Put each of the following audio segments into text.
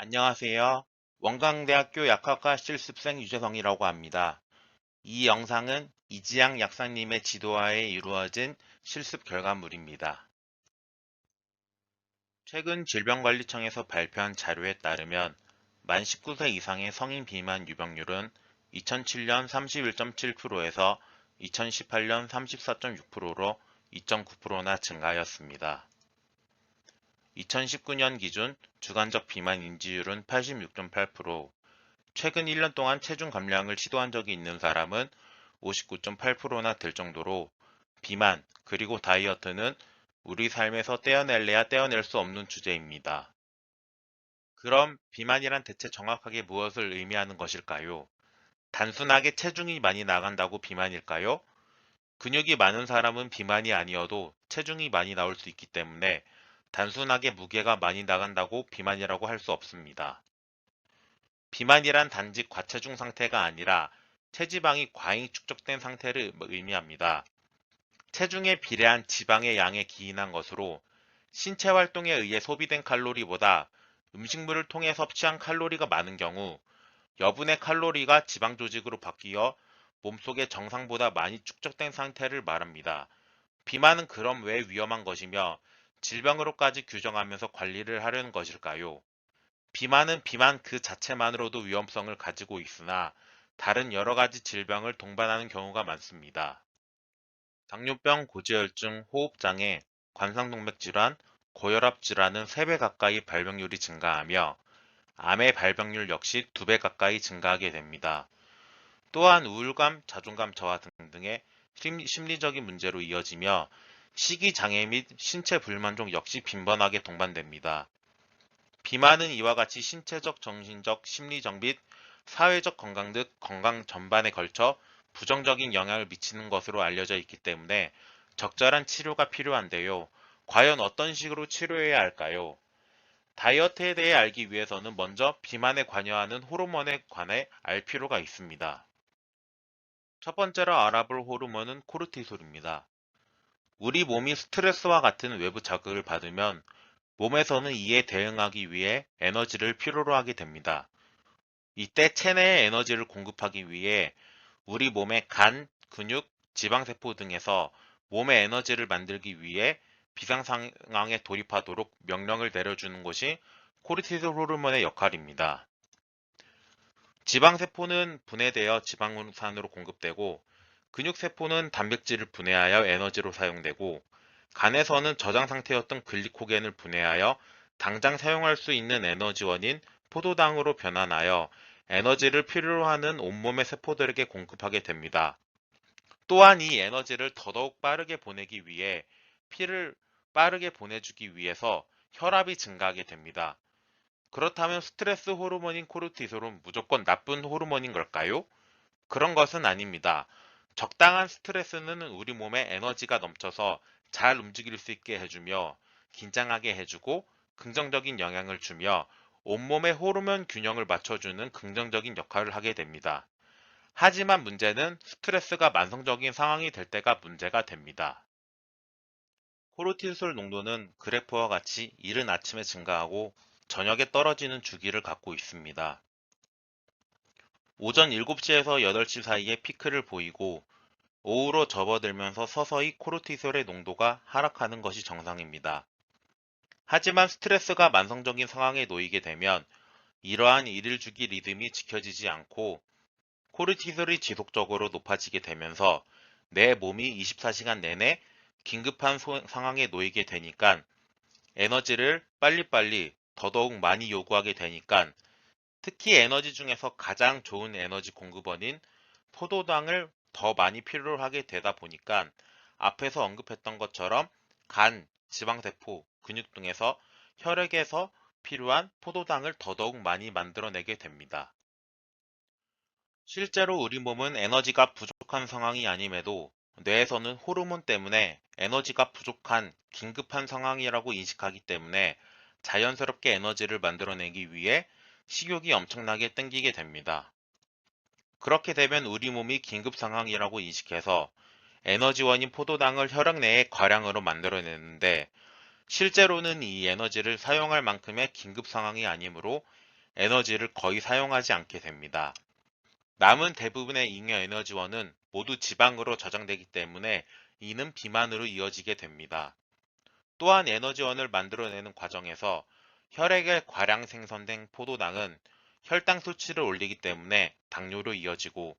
안녕하세요. 원광대학교 약학과 실습생 유재성이라고 합니다. 이 영상은 이지양 약사님의 지도하에 이루어진 실습 결과물입니다. 최근 질병관리청에서 발표한 자료에 따르면 만 19세 이상의 성인 비만 유병률은 2007년 31.7%에서 2018년 34.6%로 2.9%나 증가하였습니다. 2019년 기준 주간적 비만 인지율은 86.8%, 최근 1년 동안 체중 감량을 시도한 적이 있는 사람은 59.8%나 될 정도로 비만 그리고 다이어트는 우리 삶에서 떼어낼래야 떼어낼 수 없는 주제입니다. 그럼 비만이란 대체 정확하게 무엇을 의미하는 것일까요? 단순하게 체중이 많이 나간다고 비만일까요? 근육이 많은 사람은 비만이 아니어도 체중이 많이 나올 수 있기 때문에 단순하게 무게가 많이 나간다고 비만이라고 할 수 없습니다. 비만이란 단지 과체중 상태가 아니라 체지방이 과잉 축적된 상태를 의미합니다. 체중에 비례한 지방의 양에 기인한 것으로 신체 활동에 의해 소비된 칼로리보다 음식물을 통해 섭취한 칼로리가 많은 경우 여분의 칼로리가 지방 조직으로 바뀌어 몸속에 정상보다 많이 축적된 상태를 말합니다. 비만은 그럼 왜 위험한 것이며 질병으로까지 규정하면서 관리를 하려는 것일까요? 비만은 비만 그 자체만으로도 위험성을 가지고 있으나 다른 여러 가지 질병을 동반하는 경우가 많습니다. 당뇨병, 고지혈증, 호흡장애, 관상동맥 질환, 고혈압 질환은 3배 가까이 발병률이 증가하며 암의 발병률 역시 2배 가까이 증가하게 됩니다. 또한 우울감, 자존감 저하 등등의 심리적인 문제로 이어지며 식이장애 및 신체 불만족 역시 빈번하게 동반됩니다. 비만은 이와 같이 신체적, 정신적, 심리적 및 사회적 건강 등 건강 전반에 걸쳐 부정적인 영향을 미치는 것으로 알려져 있기 때문에 적절한 치료가 필요한데요. 과연 어떤 식으로 치료해야 할까요? 다이어트에 대해 알기 위해서는 먼저 비만에 관여하는 호르몬에 관해 알 필요가 있습니다. 첫 번째로 알아볼 호르몬은 코르티솔입니다. 우리 몸이 스트레스와 같은 외부 자극을 받으면 몸에서는 이에 대응하기 위해 에너지를 필요로 하게 됩니다. 이때 체내에 에너지를 공급하기 위해 우리 몸의 간, 근육, 지방세포 등에서 몸의 에너지를 만들기 위해 비상 상황에 돌입하도록 명령을 내려주는 것이 코르티솔 호르몬의 역할입니다. 지방세포는 분해되어 지방산으로 공급되고 근육세포는 단백질을 분해하여 에너지로 사용되고 간에서는 저장 상태였던 글리코겐을 분해하여 당장 사용할 수 있는 에너지원인 포도당으로 변환하여 에너지를 필요로 하는 온몸의 세포들에게 공급하게 됩니다. 또한 이 에너지를 더더욱 빠르게 보내기 위해 피를 빠르게 보내주기 위해서 혈압이 증가하게 됩니다. 그렇다면 스트레스 호르몬인 코르티솔은 무조건 나쁜 호르몬인 걸까요? 그런 것은 아닙니다. 적당한 스트레스는 우리 몸에 에너지가 넘쳐서 잘 움직일 수 있게 해주며 긴장하게 해주고 긍정적인 영향을 주며 온몸의 호르몬 균형을 맞춰주는 긍정적인 역할을 하게 됩니다. 하지만 문제는 스트레스가 만성적인 상황이 될 때가 문제가 됩니다. 코르티솔 농도는 그래프와 같이 이른 아침에 증가하고 저녁에 떨어지는 주기를 갖고 있습니다. 오전 7시에서 8시 사이에 피크를 보이고 오후로 접어들면서 서서히 코르티솔의 농도가 하락하는 것이 정상입니다. 하지만 스트레스가 만성적인 상황에 놓이게 되면 이러한 일일 주기 리듬이 지켜지지 않고 코르티솔이 지속적으로 높아지게 되면서 내 몸이 24시간 내내 긴급한 상황에 놓이게 되니까 에너지를 빨리빨리 더더욱 많이 요구하게 되니까 특히 에너지 중에서 가장 좋은 에너지 공급원인 포도당을 더 많이 필요로 하게 되다 보니까 앞에서 언급했던 것처럼 간, 지방세포, 근육 등에서 혈액에서 필요한 포도당을 더더욱 많이 만들어내게 됩니다. 실제로 우리 몸은 에너지가 부족한 상황이 아님에도 뇌에서는 호르몬 때문에 에너지가 부족한 긴급한 상황이라고 인식하기 때문에 자연스럽게 에너지를 만들어내기 위해 식욕이 엄청나게 땡기게 됩니다. 그렇게 되면 우리 몸이 긴급 상황이라고 인식해서 에너지원인 포도당을 혈액 내에 과량으로 만들어내는데 실제로는 이 에너지를 사용할 만큼의 긴급 상황이 아니므로 에너지를 거의 사용하지 않게 됩니다. 남은 대부분의 잉여 에너지원은 모두 지방으로 저장되기 때문에 이는 비만으로 이어지게 됩니다. 또한 에너지원을 만들어내는 과정에서 혈액에 과량 생성된 포도당은 혈당 수치를 올리기 때문에 당뇨로 이어지고,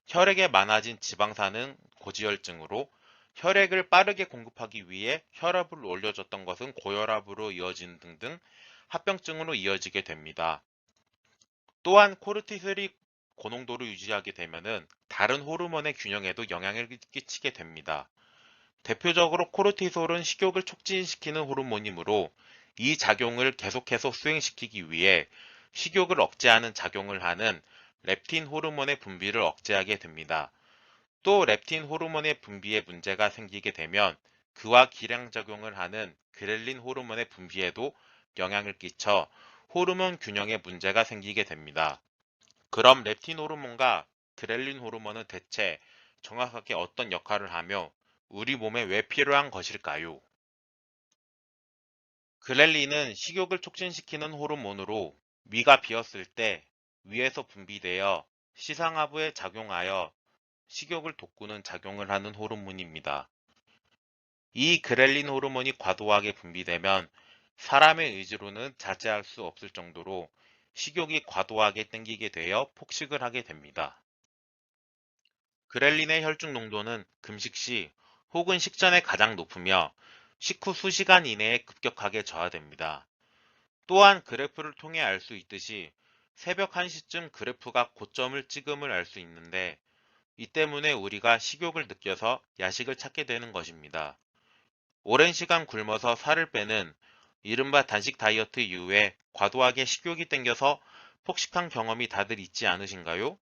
혈액에 많아진 지방산은 고지혈증으로, 혈액을 빠르게 공급하기 위해 혈압을 올려줬던 것은 고혈압으로 이어지는 등등 합병증으로 이어지게 됩니다. 또한 코르티솔이 고농도로 유지하게 되면은 다른 호르몬의 균형에도 영향을 끼치게 됩니다. 대표적으로 코르티솔은 식욕을 촉진시키는 호르몬이므로 이 작용을 계속해서 수행시키기 위해 식욕을 억제하는 작용을 하는 렙틴 호르몬의 분비를 억제하게 됩니다. 또 렙틴 호르몬의 분비에 문제가 생기게 되면 그와 기량작용을 하는 그렐린 호르몬의 분비에도 영향을 끼쳐 호르몬 균형에 문제가 생기게 됩니다. 그럼 렙틴 호르몬과 그렐린 호르몬은 대체 정확하게 어떤 역할을 하며 우리 몸에 왜 필요한 것일까요? 그렐린은 식욕을 촉진시키는 호르몬으로 위가 비었을 때 위에서 분비되어 시상하부에 작용하여 식욕을 돋구는 작용을 하는 호르몬입니다. 이 그렐린 호르몬이 과도하게 분비되면 사람의 의지로는 자제할 수 없을 정도로 식욕이 과도하게 땡기게 되어 폭식을 하게 됩니다. 그렐린의 혈중 농도는 금식 시 혹은 식전에 가장 높으며 식후 수시간 이내에 급격하게 저하됩니다. 또한 그래프를 통해 알 수 있듯이 새벽 1시쯤 그래프가 고점을 찍음을 알 수 있는데, 이 때문에 우리가 식욕을 느껴서 야식을 찾게 되는 것입니다. 오랜 시간 굶어서 살을 빼는 이른바 단식 다이어트 이후에 과도하게 식욕이 땡겨서 폭식한 경험이 다들 있지 않으신가요?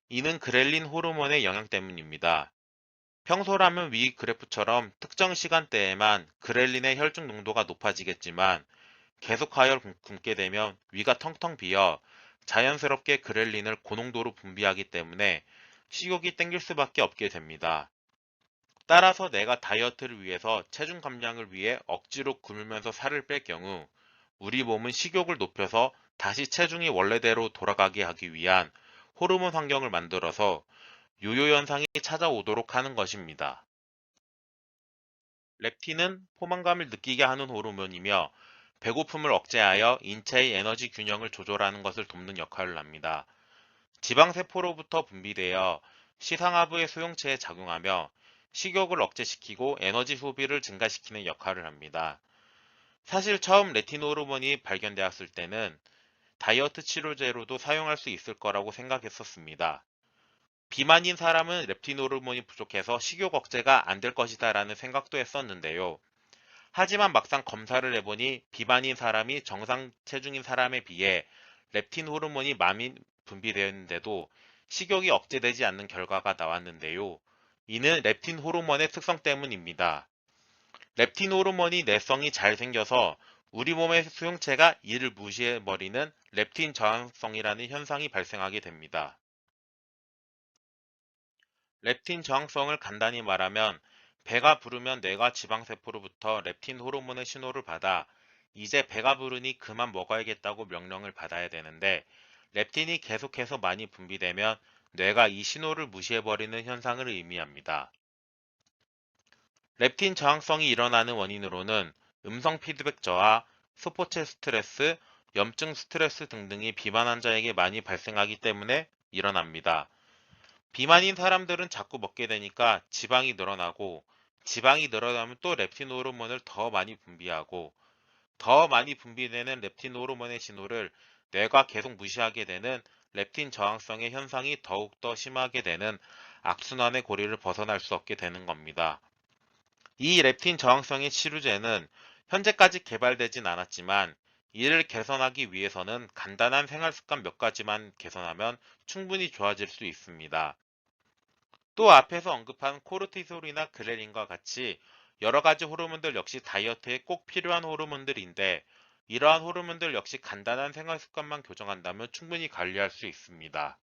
이는 그렐린 호르몬의 영향 때문입니다. 평소라면 위 그래프처럼 특정 시간대에만 그렐린의 혈중 농도가 높아지겠지만, 계속하여 굶게 되면 위가 텅텅 비어 자연스럽게 그렐린을 고농도로 분비하기 때문에 식욕이 땡길 수밖에 없게 됩니다. 따라서 내가 다이어트를 위해서 체중 감량을 위해 억지로 굶으면서 살을 뺄 경우 우리 몸은 식욕을 높여서 다시 체중이 원래대로 돌아가게 하기 위한 호르몬 환경을 만들어서 요요 현상이 찾아오도록 하는 것입니다. 렙틴은 포만감을 느끼게 하는 호르몬이며 배고픔을 억제하여 인체의 에너지 균형을 조절하는 것을 돕는 역할을 합니다. 지방세포로부터 분비되어 시상하부의 수용체에 작용하며 식욕을 억제시키고 에너지 소비를 증가시키는 역할을 합니다. 사실 처음 레틴 호르몬이 발견되었을 때는 다이어트 치료제로도 사용할 수 있을 거라고 생각했었습니다. 비만인 사람은 렙틴 호르몬이 부족해서 식욕 억제가 안 될 것이다 라는 생각도 했었는데요. 하지만 막상 검사를 해보니 비만인 사람이 정상 체중인 사람에 비해 렙틴 호르몬이 많이 분비되었는데도 식욕이 억제되지 않는 결과가 나왔는데요. 이는 렙틴 호르몬의 특성 때문입니다. 렙틴 호르몬이 내성이 잘 생겨서 우리 몸의 수용체가 이를 무시해버리는 렙틴 저항성이라는 현상이 발생하게 됩니다. 렙틴 저항성을 간단히 말하면 배가 부르면 뇌가 지방세포로부터 렙틴 호르몬의 신호를 받아 이제 배가 부르니 그만 먹어야겠다고 명령을 받아야 되는데, 렙틴이 계속해서 많이 분비되면 뇌가 이 신호를 무시해버리는 현상을 의미합니다. 렙틴 저항성이 일어나는 원인으로는 음성 피드백 저하, 스포츠 스트레스, 염증 스트레스 등등이 비만 환자에게 많이 발생하기 때문에 일어납니다. 비만인 사람들은 자꾸 먹게 되니까 지방이 늘어나고, 지방이 늘어나면 또 렙틴 호르몬을 더 많이 분비하고, 더 많이 분비되는 렙틴 호르몬의 신호를 뇌가 계속 무시하게 되는 렙틴 저항성의 현상이 더욱더 심하게 되는 악순환의 고리를 벗어날 수 없게 되는 겁니다. 이 렙틴 저항성의 치료제는 현재까지 개발되진 않았지만, 이를 개선하기 위해서는 간단한 생활 습관 몇 가지만 개선하면 충분히 좋아질 수 있습니다. 또 앞에서 언급한 코르티솔이나 그렐린과 같이 여러 가지 호르몬들 역시 다이어트에 꼭 필요한 호르몬들인데, 이러한 호르몬들 역시 간단한 생활 습관만 교정한다면 충분히 관리할 수 있습니다.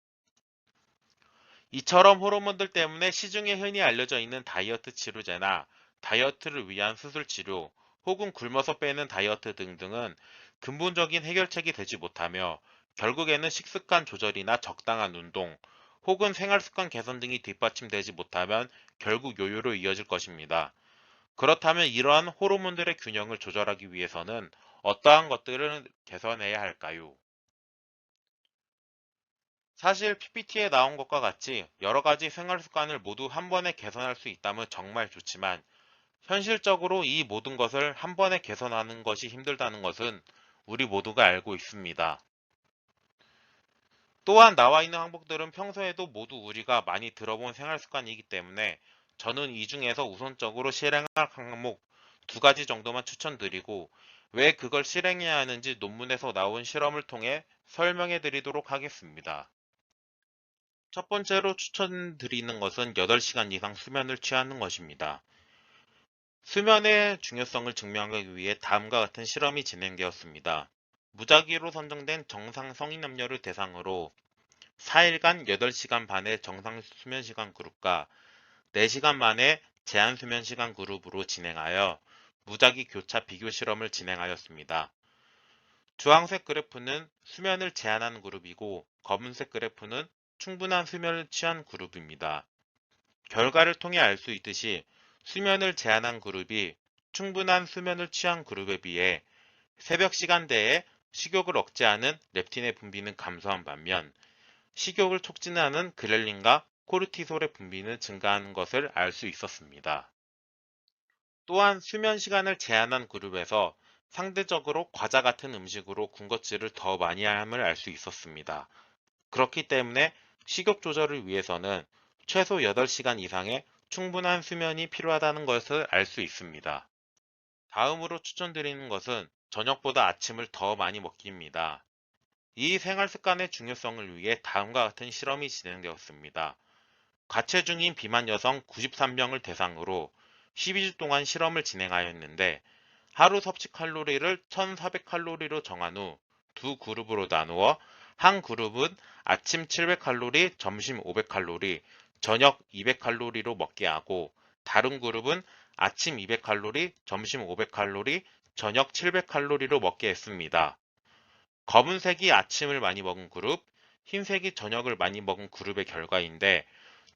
이처럼 호르몬들 때문에 시중에 흔히 알려져 있는 다이어트 치료제나 다이어트를 위한 수술 치료, 혹은 굶어서 빼는 다이어트 등등은 근본적인 해결책이 되지 못하며 결국에는 식습관 조절이나 적당한 운동, 혹은 생활습관 개선 등이 뒷받침되지 못하면 결국 요요로 이어질 것입니다. 그렇다면 이러한 호르몬들의 균형을 조절하기 위해서는 어떠한 것들을 개선해야 할까요? 사실 PPT에 나온 것과 같이 여러 가지 생활 습관을 모두 한 번에 개선할 수 있다면 정말 좋지만 현실적으로 이 모든 것을 한 번에 개선하는 것이 힘들다는 것은 우리 모두가 알고 있습니다. 또한 나와 있는 항목들은 평소에도 모두 우리가 많이 들어본 생활 습관이기 때문에 저는 이 중에서 우선적으로 실행할 항목 두 가지 정도만 추천드리고 왜 그걸 실행해야 하는지 논문에서 나온 실험을 통해 설명해 드리도록 하겠습니다. 첫 번째로 추천드리는 것은 8시간 이상 수면을 취하는 것입니다. 수면의 중요성을 증명하기 위해 다음과 같은 실험이 진행되었습니다. 무작위로 선정된 정상 성인 남녀를 대상으로 4일간 8시간 반의 정상 수면 시간 그룹과 4시간 만에 제한 수면 시간 그룹으로 진행하여 무작위 교차 비교 실험을 진행하였습니다. 주황색 그래프는 수면을 제한한 그룹이고 검은색 그래프는 충분한 수면을 취한 그룹입니다. 결과를 통해 알 수 있듯이 수면을 제한한 그룹이 충분한 수면을 취한 그룹에 비해 새벽 시간대에 식욕을 억제하는 렙틴의 분비는 감소한 반면 식욕을 촉진하는 그렐린과 코르티솔의 분비는 증가하는 것을 알 수 있었습니다. 또한 수면 시간을 제한한 그룹에서 상대적으로 과자 같은 음식으로 군것질을 더 많이 함을 알 수 있었습니다. 그렇기 때문에 식욕 조절을 위해서는 최소 8시간 이상의 충분한 수면이 필요하다는 것을 알 수 있습니다. 다음으로 추천드리는 것은 저녁보다 아침을 더 많이 먹기입니다. 이 생활 습관의 중요성을 위해 다음과 같은 실험이 진행되었습니다. 과체중인 비만 여성 93명을 대상으로 12주 동안 실험을 진행하였는데 하루 섭취 칼로리를 1400칼로리로 정한 후 두 그룹으로 나누어 한 그룹은 아침 700칼로리, 점심 500칼로리, 저녁 200칼로리로 먹게 하고 다른 그룹은 아침 200칼로리, 점심 500칼로리, 저녁 700칼로리로 먹게 했습니다. 검은색이 아침을 많이 먹은 그룹, 흰색이 저녁을 많이 먹은 그룹의 결과인데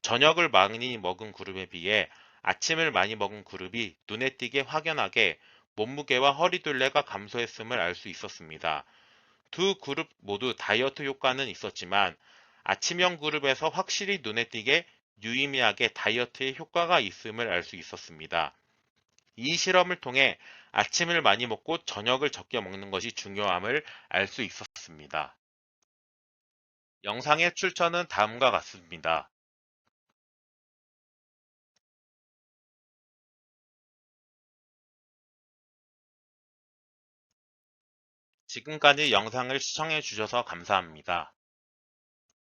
저녁을 많이 먹은 그룹에 비해 아침을 많이 먹은 그룹이 눈에 띄게 확연하게 몸무게와 허리둘레가 감소했음을 알 수 있었습니다. 두 그룹 모두 다이어트 효과는 있었지만 아침형 그룹에서 확실히 눈에 띄게 유의미하게 다이어트에 효과가 있음을 알 수 있었습니다. 이 실험을 통해 아침을 많이 먹고 저녁을 적게 먹는 것이 중요함을 알 수 있었습니다. 영상의 출처는 다음과 같습니다. 지금까지 영상을 시청해 주셔서 감사합니다.